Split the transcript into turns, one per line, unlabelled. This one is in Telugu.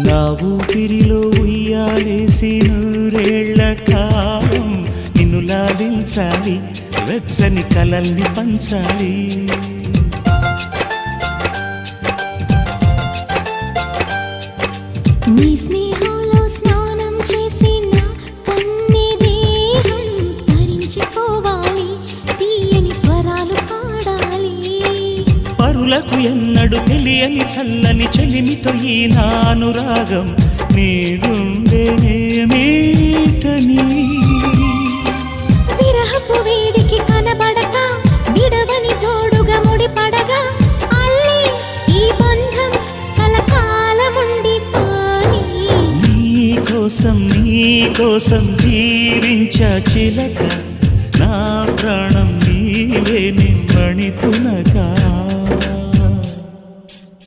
నా ఊపిరిలో ఉయ్యాలేసి నూరేళ్ల కాలం నిన్ను లాలించాలి, వెచ్చని కలల్ని పంచాలి.
నీ స్నేహంలో స్నానం చేసి నా కన్ని దేహం ధరించిపోవాలి, తీయని స్వరాలు పాడాలి.
పరులకు ఎన్నడు తెలియని చల్లని చెలిమితో ఈ నా అనురాగం నీ గుండెనేమీటని.
విరహపు వేడికి కనబడక విడవని జోడుగా ముడిపడగా అల్లి ఈ బంధం కలకాలముండిపోని.
నీ కోసం జీవించా చిలక, నా ప్రాణం నీవే నిమ్మణి తునక.